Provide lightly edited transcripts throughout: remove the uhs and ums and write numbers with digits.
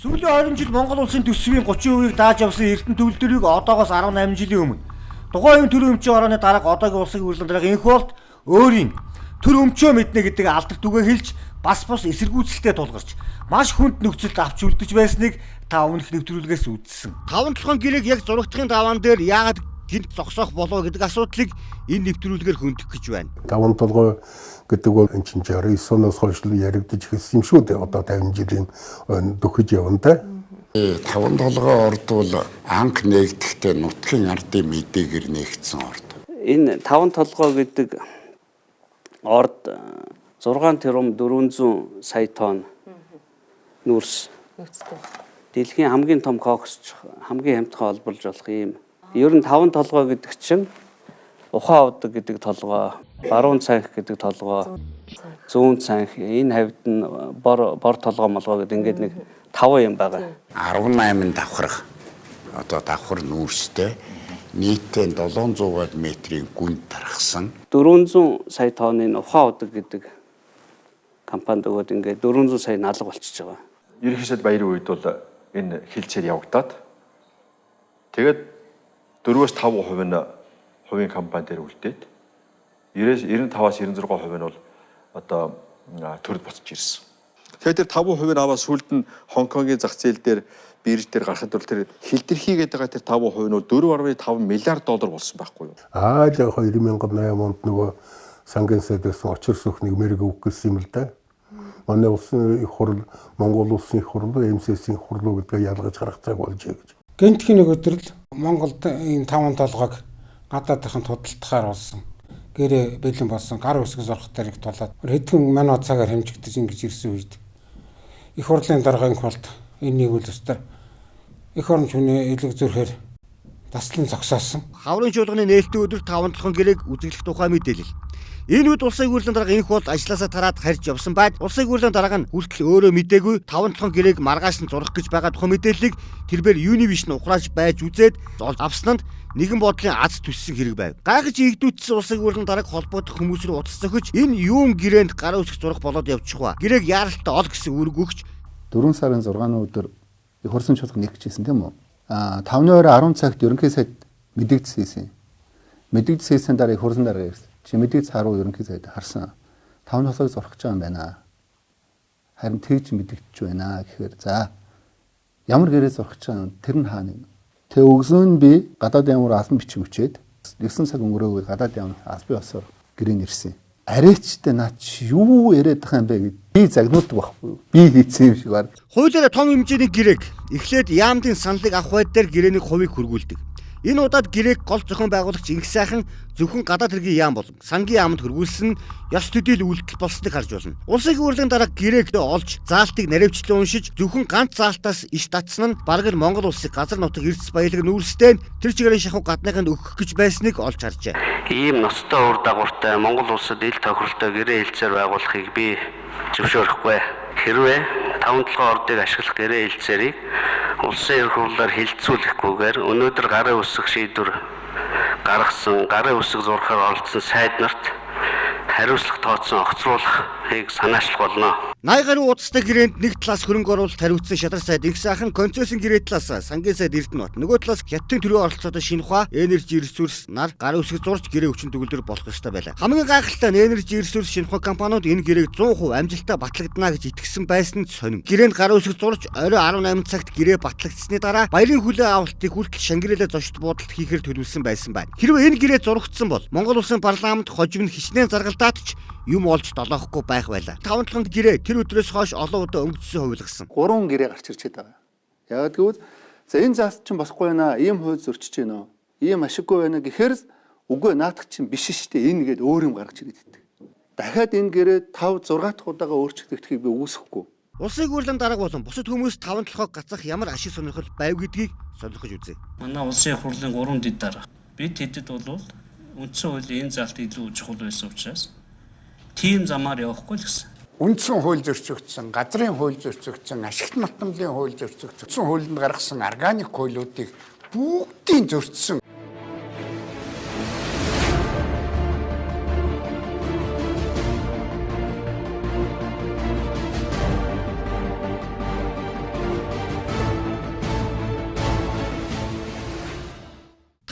Сүүлийн 20 жил Монгол улсын төсвийн 30%-ийг дааж явсан Эрдэнэ төвлөрийг одоогоос 18 жилийн өмнө тухайн төрийн өмчийн орооны дарга одоогийн улсын хурлын дарга энх болт өөрийн төр өмчөө мэднэ гэдэг алдарт үгээ хэлж бас бус эсэргүүцэлтэд тулгарч маш хүнд нөхцөлд авч үлдэж байсныг та өмнөх нэвтрүүлгээс үзсэн. 5-7 гэрээг яг зурагтын даваан дээр яагаад гинт зогсоох болов гэдэг асуудлыг энэ нэвтрүүлгээр хөндөх гэж байна. 5-7 гэдэг бол энэ чинь 69 оноос хойш яригдж ирсэн юм шүү дээ. Одоо 50 жилийн дөхөж явна те. 5-7 орд бол анх нэгдэхдээ нутгийн ардын мэдээгээр нэгдсэн орд. Энэ 5-7 гэдэг орд 6 тэрбум 400 сая тонн нүүрс. Дэлхийн хамгийн том коксч хамгийн хямдхан олболж болох юм. Ер нь 5-7 гэдэг чинь ухаан удаг гэдэг толгой, баруун цанх гэдэг толгой, зүүн цанх энэ хавьд нь бор толгой молгой гэдэг ингээд нэг 5 юм байгаа. 18 давхрах одоо давхар нүүрстэй нийтдээ 700 метрийн гүнд тархсан. 400 сая тонны ухаан удаг гэдэг компанид өгөөд ингээд 400 сая налга болчихж байгаа. Ерөнхий сайд баярын үед бол энэ хилцээр явагдаад тэгээд 4-5% нь хувийн компани дээр үлдээд 95-аас 96% нь бол одоо төрд буцаж ирсэн. Тэгээд тэр 5% нь аваад сүүлд нь Хонконгийн зах зээл дээр бирж дээр гарахад бол тэр хилдэрхийгээд байгаа тэр 5% нь бол 4.5 миллиард доллар болсон байхгүй юу? Яг 2008 онд нөгөө сангийн сайдаас очир сөхнийг мэрэг өгөх гэсэн юм л да. Манай улсын их хурл, Монгол улсын их хурл, МСС-ийн хурлуу гэдгээ ялгаж гарах цаг болжээ гэж. Гэнтхийн нэг өдрөл Монголд энэ 5-7-г гадаадынхан тудалтахаар болсон. Гэрээ бэлэн болсон, гар үсэг зурх тариг тулаад хэдхэн минут цагаар хэмжигдэж ингэж ирсэн үед их хурлын дарга инх болт энэ нэг үл өстөр их орон хүний элэг зүрхээр таслан зогсоосон. Хаврын чуулганы нээлттэй өдөр 5-7 гэрээг үзэглэх тухай мэдээлэл. Энэ үед улсын хурлын дарга инх болт ажилласаа тараад харж явсан байд улсын хурлын дарга нь хүртэл өөрөө мэдээгүй 5-7 гэрээг маргааш нь зурах гэж байгаа тухай мэдээллийг тэрбээр Юнивиш нь ухрааж байж үзээд авснанд нэгэн бодлын аз төссөн хэрэг байв. Гайхаж игдүүцсэн улсын хурлын дарга холбоодох хүмүүс рүү утас зохиж энэ юун гэрээнд гараа үсэх зурах болоод явчих ба. Гэрээг яаралтай ол гэсэн үүрэг өгч 4 сарын 6-ны өдөр их хурсан чуулга нэгжсэн тийм үү? 5-ны орой 10 цагт ерөнхий сайд мэдэгдсэн. Мэдэгдсэн дараа их хурсан дарга ирсэн. Чи мэдээж харуу ерөнхий сайд харсан. 5-7-ыг зурах гэж байгаа юм байна. Харин тэгж мэдэгдэж байна гэхээр за ямар гэрээ зурах гэж байгаа тэр нь хаана юм? Тэ өгсөн би гадаад ямаар албан бичиг өчээд 9 цаг өнгөрөөгөө гадаад ямаар албан ёсоор гэрээ нэрсэн. Арайчтай наач юу яриад байгаа юм бэ гэд би загнуулдаг байхгүй юу? Би хийсэн юм шиг байна. Хуулиараа том хэмжээний гэрээг эхлээд яамдын саналыг авах байдлаар гэрээний хувийг хөргүүлдэг. Энэ удаад гэрээг гол зохион байгуулагч Инх сайхан зөвхөн гадаад хэргийн яам болон сангийн яамд хөргүүлсэн ёс төдийл үйлдэл болсныг харж болно. Улсын хурлын дарга гэрээгдээ олж заалтыг наривчлан уншиж зөвхөн ганц заалтаас иш татсан нь бараг л Монгол улсыг газар нутаг эрдэс баялаг нүүрстэй тэр чигээр шахуу гадныханд өгөх гэж байсныг олж харжээ. Ийм ностой ур дагавартай Монгол улсад ил тохиролтой гэрээ хэлцээр байгуулахыг би зөвшөөрөхгүй. Хэрвээ 5-7 ордыг ашиглах гэрээ хэлцээрийг улсын эрх хурлаар хилцүүлэхгүйгээр өнөөдөр гарын үсэг шийдвэр гаргасан гарын үсэг зурхаар оролцсон сайд нарт хариуцлага тооцсон огцруулахыг санаачлах болно. 80 гаруй удастай гэрээнд нэг талаас хөрөнгө оруулалт хариуцсан шадар сайд Инх сайхан концессийн гэрээ талаас сангийн сайд Эрдэнэ бат нөгөө талаас хятадын төрийн оролцоотой Шинхua Energy Resource нар гарын үсэг зурж гэрээ өчн төгөлдөр болох ёстой байлаа. Хамгийн гайхалтай нь Energy Resource Шинхua компаниуд энэ гэрээг 100% амжилттай батлагдана гэж итгэсэн байсан нь сонин. Гэрээнд гарын үсэг зурж орой 18 цагт гэрээ батлагдсны дараа баярын хүлээн авалтыг хүртэл Шангирэлэ зочд буудалд хийхээр төлөвлөсөн байсан байна. Хэрвээ энэ гэрээ зурагдсан бол Монгол улсын парламент хожим нь хичнээн заргалдаад ч юм олж долоохгүй байх байлаа. 5-7 гэрээ тэр өдрөөс хойш олон удаа өнгөцсөн хувилгасан. 3 гэрээ гарч ирчээд байгаа. Яагаад гэвэл за энэ заалт чинь босхгүй байна. Ийм хууль зөрчиж байна. Ийм ашиггүй байна гэхээр үгүй наадах чинь биш шүү дээ. Энэ гээд өөр юм гаргаж ирээд байдаг. Дахиад энэ гэрээ 5-6 дахь удаага өөрчлөгдөхийг би үүсэхгүй. Улсын хурлын дарга болон бусад хүмүүс 5-7-ог гацах ямар ашиг сонирхол байв гэдгийг сонирхож үзье. Манай улсын хурлын 3 дэд дарга. Бид хэдэд бол үндсэн хуулийн энэ заалт илүү чухал байсан учраас тийм замаар явахгүй л гэсэн. Үндсэн хууль зөрчигдсөн, газрын хууль зөрчигдсөн, ашигт малтмлын хууль зөрчигдсөн, хуулинд гаргасан органик хуулиудыг бүгдийг зөрчсөн.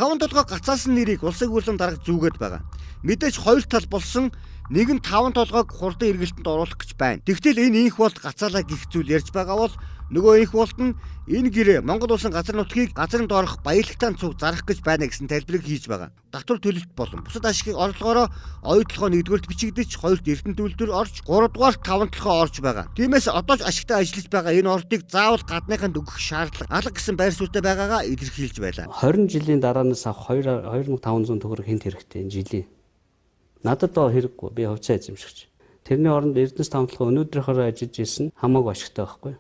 5 толгой гацаасан нэрийг улсын хурлын дарга зүүгээд байгаа. Мэдээж хоёр тал болсон нэг нь 5 толгойг хурдан эргэлтэнд оруулах гэж байна. Тэгвэл энэ инх бол гацаалаа гих зүйл ярьж байгаа бол нөгөө инх болт нь энэ гэрээ Монгол улсын газар нутгийг газрын доорх баялагтаан цуг зарах гэж байна гэсэн тайлбарыг хийж байгаа. Татвар төлөлт болон бусад ашигын орлогоороо оюутлогоо 1-р бичигдэж 2-р эрдэнэ төлөлтөөр орж 3-р 5 толгой орж байгаа. Тиймээс одоо ч ашигтай ажиллаж байгаа энэ ордыг заавал гадныханд өгөх шаардлага алга гэсэн байр суурьтай байгаагаа илэрхийлж байлаа. 20 жилийн дараанаас авах 2500 төгрөг хинт хэрэгтэй энэ жилийн. Надад доо хэрэггүй. Би хувьцаа эзэмшигч. Тэрний оронд Эрдэнэс тавталгаа өнөөдрийнхөөрөө ажиллаж исэн хамаагүй ашигтай байхгүй.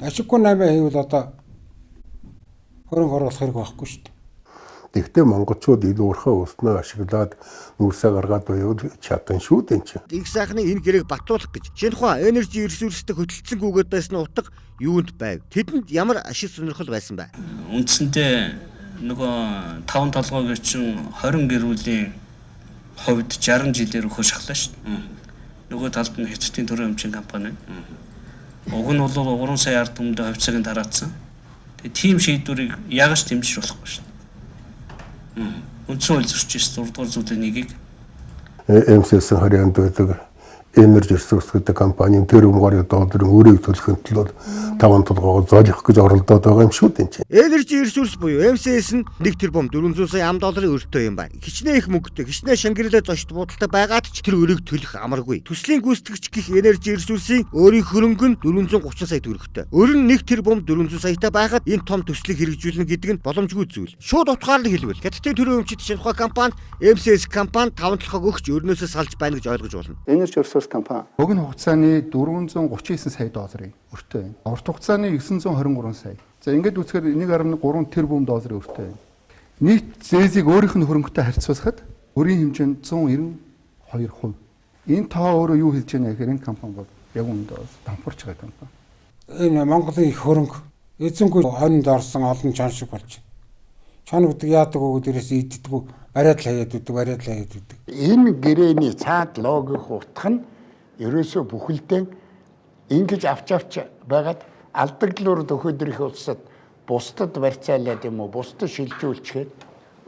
Ашиггүй 8 хийвэл одоо хөрөнгө оруулах хэрэг байхгүй шүү дээ. Тэгвэл монголчууд илүү урхаа өснөө ашиглаад нүүрсээ гаргаад байвал чадан шүү дээ чинь. Их сайхны энэ гэрээг батруулах гэж Шинхua Energy Resources-тэй хөдөлгцөнгүүгээд байсан утга юунд байв? Тэдэнд ямар ашиг сонирхол байсан бэ? Үндсэндээ нөгөө 5 толгойг чинь 20 гэр бүлийн хувьд 60 жилээр өгөх шахлаа шүү дээ. Нөгөө талд нь хэвцэтийн төрийн өмчийн компани. Уг нь бол 3 сая ард түмэндээ хувьцааг нь тараацсан. Тэгээ тийм шийдвэрийг ягаш дэмжиж болохгүй шүү дээ. Үндсэн хууль зөрчиж 6 дугаар зүйлийн нэгийг МСС харьяанд байдаг Energy Resources гэдэг компанийн тэр умгаар долларын өрийг төлөхөнд төлөө 5 толгойгоо зоолох гэж оролдоод байгаа юм шүү дээ. Energy Resources буюу MCS нь 1 тэрбум 400 сая $4 өртөө юм байна. Хичнээн их мөнгөтэй, хичнээн Шангрилаа зочд буудалтай байгаад ч тэр өрийг төлөх амаргүй. Төслийн гүйцэтгэгч гэх Energy Resources-ийн өөрийн хөрөнгө нь 430 сая төгрөгтэй. Өрн 1 тэрбум 400 саятай байгаад энэ том төслийг хэрэгжүүлнэ гэдэг нь боломжгүй зүйл. Шууд утгаар нь хэлбэл Хятадын төрийн өмчит Шинхua компани MCS компани 5 толгойг өгч өрнөөсөө салж байна гэж ойлгож болно. Energy Resources компани богино хугацааны 439 сая долларын өртөө байна. Урт хугацааны 923 сая. За ингээд үзэхээр 1.3 тэрбум долларын өртөө байна. Нийт зээзийг өөрийнх нь хөрөнгөтэй харьцуулахад өрийн хэмжээнд 192%. Энэ тоо өөрөө юу хэлж байна гэхээр энэ компани бол яг үүндээ дампуурч байгаа компани. Энэ Монголын их хөрөнгө эзэнгүй хойнонд орсон олон чон шиг болж байна. Чон гэдэг яадаг уу дээрээс иддэггүй бариад л хаяад үүдэг. Энэ гэрээний цаад логик утга нь ерөөсөө бүхэлдээ ингэж авч байгаад алдагдлуур төхөдрөх улсад бусдад барьцаалаад юм уу бусдад шилжүүлчихэд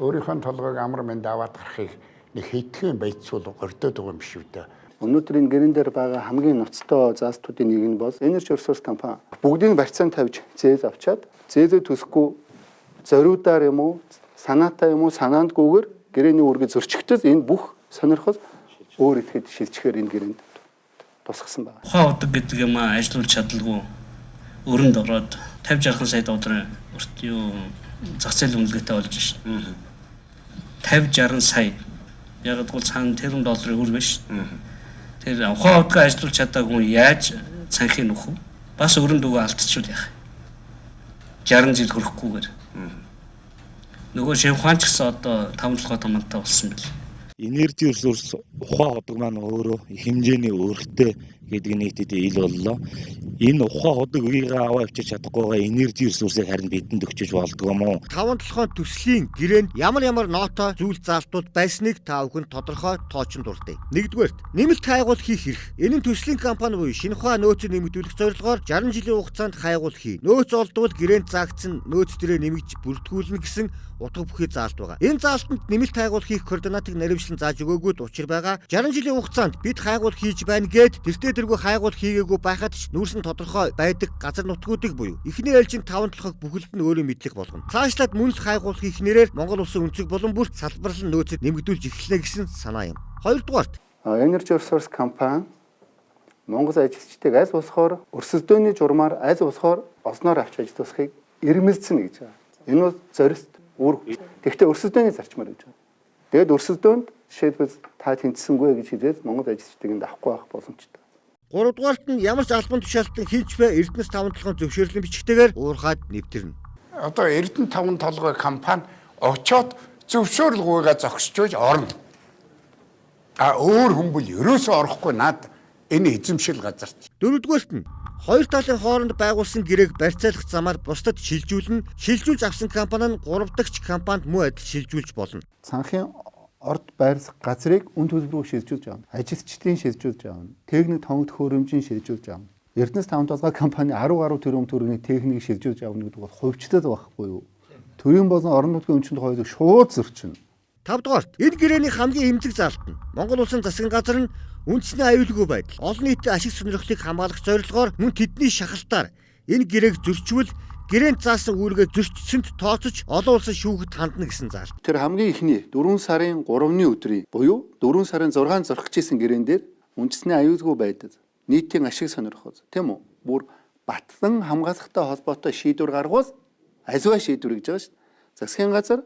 өөрийнхөө толгойг амар мэнд аваад гарахыг нэг хэдхэн байцуул гордоод байгаа юм биш үү дээ. Өнөөдөр энэ гэрэн дээр байгаа хамгийн ноцтой заастуудын нэг нь бол Energy Resources компани. Бүгдийг барьцаанд тавьж зээз авчаад зээзээ төсөхгүй зориудаар юм уу санаатай юм уу санаандгүйгээр гэрээний үргээ зөрчихдөд энэ бүх сонирхол өөр ихэд шилжихээр энэ гэрээнд тусгасан байна. Ухаан удаг гэдэг юм ажиллуулж чадалгүй өрөнд ороод 50-60 сая долларын зах зээлийн үнэлгээтэй болж шин. 50-60 сая. Яг гэвэл цаана тэрбум долларын үр биш. Тэр ухаан удаа ажиллуулж чадаагүй яаж цанхыг нөхөв? Бас өрөнд үгээ алдчихвал яах? 60 жил хүрэхгүйгээр. Нөгөө Шинхуан ч гэсэн одоо 5 толгой томантай болсон бэл. Energy Resources ухаан ходог маань өөрөө их хэмжээний өртөө гэдэг нийтэд ил боллоо. Энэ ухаан ходог үеийг аваа авчиж чадахгүй байгаа Energy Resources-ыг харин бидэнд өгчөж болдгоо юм уу? 5 толгойн төслийн гэрээнд ямар ноото зүйл заалтууд байсныг та бүхэн тодорхой тоочин дурдъя. Нэгдүгээр нэмэлт хайгуул хийх эрх. Энэ нь төслийн компани буюу Шинхуа нөөцөөр нэмэгдүүлэх зорилгоор 60 жилийн хугацаанд хайгуул хий. Нөөц олдвол гэрээнд заагдсан нөөц дээрээ нэмэгдэж бүртгүүлнэ гэсэн утга бүхий заалт байгаа. Энэ заалтанд нэмэлт хайгуул хийх координатыг наривчлан зааж өгөөгүй учир байгаа. 60 жилийн хугацаанд бид хайгуул хийж байна гэд тэртээ тэргүй хайгуул хийгээгүй байхад ч нүүрсэн тодорхой байдаг газар нутгуудыг буюу эхний ээлжийн 5 толгойг бүхэлд нь өөрөө мэдлэг болгоно. Цаашлаад мөн л хайгуул хийх нэрээр Монгол улсын өнцөг болон бүрт салбарлан нөөцөд нэмэгдүүлж эхэлнэ гэсэн санаа юм. Хоёрдугаарт Energy Resources компани Монгол ажилчдыг аль болохоор өрсөлдөөний журмаар аль болохоор олсноор авч ажил тусахыг ирмэлцэн гэж байгаа. Энэ бол зорилт Тэгвэл өрсөлдөөний зарчмаар гэж байна. Тэгэд өрсөлдөөнд жишээлбэл та тэнцсэнгүй гэж хэлээд Монгол ажилчдыг энд авахгүй байх боломжтой. 3 дугаарт нь ямар ч албан тушаалтан хийж бай Эрдэнэс 5 толгойн зөвшөөрлөн бичгтэйгээр уурхаад нэвтэрнэ. Одоо Эрдэнэ 5 толгой компани очоод зөвшөөрлгүйгээ зогсчиж орно. Өөр хүн бол ерөөсөө орохгүй наад энэ эзэмшил газар. 4 дугаарт нь хоёр талын хооронд байгуулсан гэрээг барьцаалах замаар бусдад шилжүүлж авсан компани нь 3 дахь компанид муу адил шилжүүлж болно. Цанхын орд байрлах газрыг үн төлбөрөөр шилжүүлж авна. Ажилчдын шилжүүлж авна. Техник тоног төхөөрөмжийн шилжүүлж авна. Эрдэнэс 5 толгой компани 10 гаруй тэрбум төгрөгийн техникийг шилжүүлж авна гэдэг бол хувьчтад байхгүй юу? төрийн болон орон нутгийн өмчөнд хоёулыг шууд зөрчинө. 5 дугаарт энэ гэрээний хамгийн эмзэг заалт нь Монгол улсын засгийн газар нь үндэсний аюулгүй байдал, олон нийтийн ашиг сонирхлыг хамгаалах зорилгоор мөн тэдний шахалтаар энэ гэрээг зөрчвөл гэрээнд заасан үүргээ зөрчсөнд тооцож олон улсын шүүхэд хандна гэсэн заалт. Тэр хамгийн ихний 4 сарын 3-ны өдрийн буюу 4 сарын 6-нд зорхиж исэн гэрээн дээр үндэсний аюулгүй байдал, нийтийн ашиг сонирхол, тийм үү? Бүр батлан хамгаалахтай холбоотой шийдвэр гаргавал аливаа шийдвэр гэж байгаа шүү дээ. Засгийн газар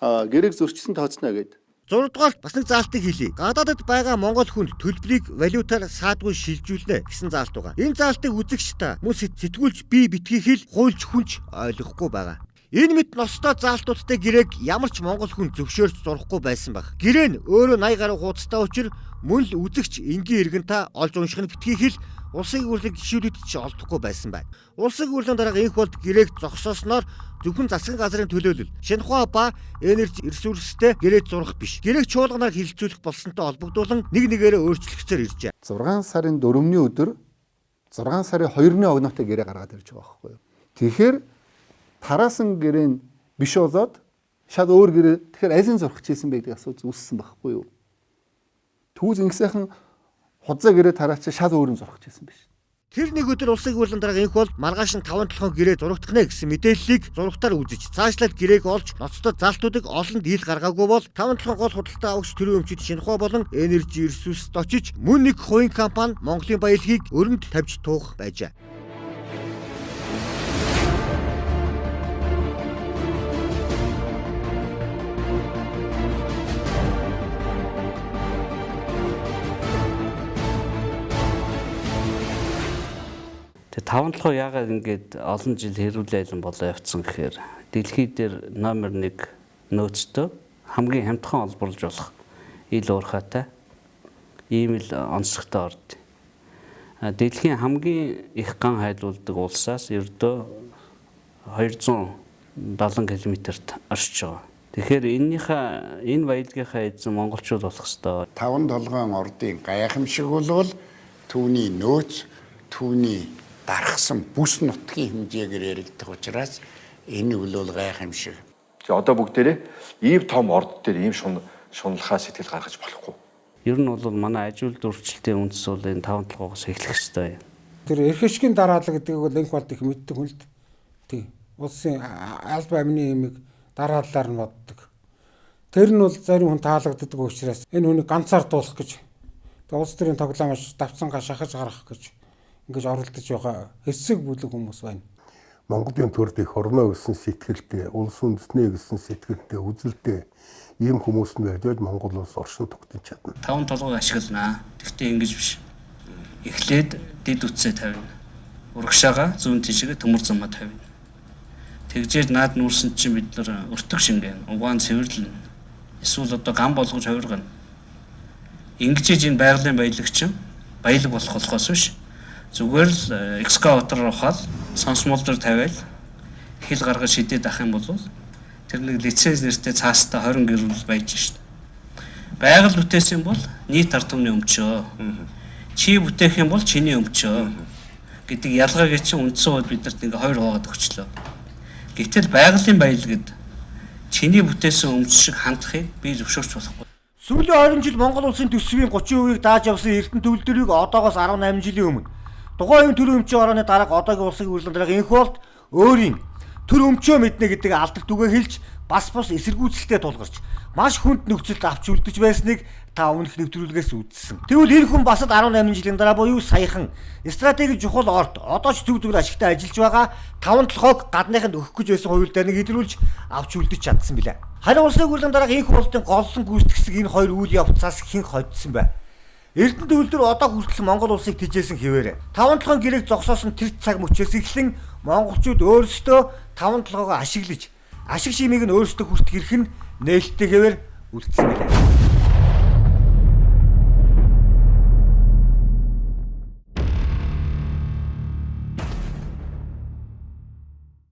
гэрээг зөрчсөн тооцно гэдэг. 6 дугаарт бас нэг заалтыг хэлье. Гадаадд байгаа монгол хүнд төлбөрийг валютаар саадгүй шилжүүлнэ гэсэн заалт байгаа. Энэ заалтыг үзэгч та мөн сэтгүүлч бие битгий хэл хуульч хүнч ойлгохгүй байгаа. Энэ мэт ностой заалтуудтай гэрээг ямар ч монгол хүн зөвшөөрч зурхгүй байсан баг. Гэрээ нь өөрөө 80 гаруй хуудастай учраас мөн л үзэгч энгийн иргэн та олж унших нь битгий хэл улсын үрлэг гишүүдд ч олдохгүй байсан байна. Улсын үрлэгийн дараа инх болд гэрээг зогсоосноор зөвхөн засгийн газрын төлөөлөл, шинэхуй ба энерги ресурстэй гэрээ зурах биш. Гэрээг чуулганаар хилцүүлэх болсонтой холбогдуулан нэг нэгээрээ өөрчлөгчөөр иржээ. 6 сарын 4-ний өдөр 6 сарын 2-ны огноотой гэрээ гаргаад ирж байгаа байхгүй юу. Тэгэхээр тараасан гэрээ нь биш болоод шал өөр гэрээ тэгэхээр аль нь зурхаж ийсэн бэ гэдэг асуудал үүссэн байхгүй юу. Түүз ингэсэхэн худзаа гэрээ тараачаа шал өөр нь зурхаж ийсэн биш. Тэр нэг өдөр улсын хурлын дараа инх бол маргааш нь 5-7 гэрээ зурагдах нэ гэсэн мэдээллийг зургатаар үзэж цаашлаад гэрээг олж ноцтой залтуудыг олон дийл гаргаагүй бол 5-7 гол худалдаа авагч төрийн өмчид шинэхуй болон энержи ресурсд очиж мөн нэг хувийн компани Монголын баялагийг өрөнд тавьж туух байжээ. Тэгээ 5-7 яагаад ингэж олон жил хэрүүл айлан болоо явцсан гэхээр дэлхий дээр номер 1 нөөцтэй хамгийн хямдхан олборлж болох ил уурхайтай ийм л онцлогтой орд. Дэлхийн хамгийн их ган хайлуулдаг улсаас ердөө 270 км-т оршиж байгаа. Тэгэхээр энэ баялагийнхаа эзэн монголчууд болох хэвээр. 5-7 ордын гайхамшиг бол түүний нөөц, түүний дарахсан бүс нутгийн хэмжээгээр яригдах учраас энэ үл бол гайхамшиг. Одоо бүгдээрээ ийм том орд дээр ийм шуналхаа сэтгэл гаргаж болохгүй. Ер нь бол манай ажил дөрвчлэлтийн үндэс бол энэ 5-7-оос эхлэх ёстой юм. Тэр эрхэшгийн дараалал гэдэг бол инх болд их мэддэг хүн л дээ. Тий. Улсын албан амны эмийг дарааллаар нь боддог. Тэр нь бол зарим хүн таалагддаг учраас энэ хүнийг ганцаар дуулах гэж. Тэгээ улс төрийн тоглоомоос давцангаа шахаж гаргах гэж ингэж оролдож байгаа хэсэг бүлэг хүмүүс байна. Монголын төрд их орноо гэсэн сэтгэлтэй, улс үндэснээ гэсэн сэтгэлтэй, үзэлтэй ийм хүмүүс нь байж Монгол улс оршин тогтнож чадна. 5-7 ашиглана. Гэхдээ ингэж биш. Эхлээд дид үтсээ тавина. Урагшаага зүүн тишгээ төмөр замаа тавина. Тэгжээж наад нүүрсэн чинь бид нар өртөг шингэн, угаан цэвэрлэн. Эсвэл одоо гам болгож хувиргана. Ингэж энэ байгалийн баялагч баялаг болохоос биш. Зүгээр л экскаватор ухаал сонсмол дээр тавиал хил гаргаж шидэд ах юм бол тэр нэг лиценз нэртэй цаастай 20 гэрүүл байж шít. Байгаль бүтээсэн бол нийт ард түмний өмчөө. Чи бүтээх юм бол чиний өмчөө гэдэг ялгааг чинь үндсэн хууль биднэрт ингээ хоёр хувагаад өгчлөө. Гэтэл байгалийн баялагд чиний бүтээсэн өмч шиг хандахыг би зөвшөөрч болохгүй. Сүүлийн 20 жил Монгол улсын төсвийн 30%-ийг дааж явсан Эрдэнэ төвлөрийг одоогоос 18 жилийн өмнө тухайн төр өмчөө орооны дараах одоогийн улсын хурлын дараах инх болд өөрийн төр өмчөө мэднэ гэдэг алдарт үгээ хэлж бас эсэргүүцэлтэй тулгарч маш хүнд нөхцөлд авч үлдэж байсныг та өмнөх нэвтрүүлгээс үзсэн. Тэгвэл энэ хүн басад 18 жилийн дараа буюу саяхан стратеги чухал орд одоо ч зүг зүгээр ашигтай ажиллаж байгаа 5-7-ог гадныханд өгөх гэж байсан хувилд дээр нэг хэдрүүлж авч үлдэж чадсан билээ. Харин улсын хурлын дараах инх болтын голлон гүйцэтгэсэг энэ хоёр үйл явцаас хэн хоцсон бэ? Эрдэнэ төвлөр одоо хүртэл Монгол улсыг тэжээсэн хിവэрэ. 5-7 гэрээг зогсоосон тэр цаг мөчөөс эхлэн монголчууд өөрсдөө 5-7-ог ашиглаж ашиг шимийг нь өөрсдөө хүртэх эрх нь нээлттэйгээр үлдсэн билээ.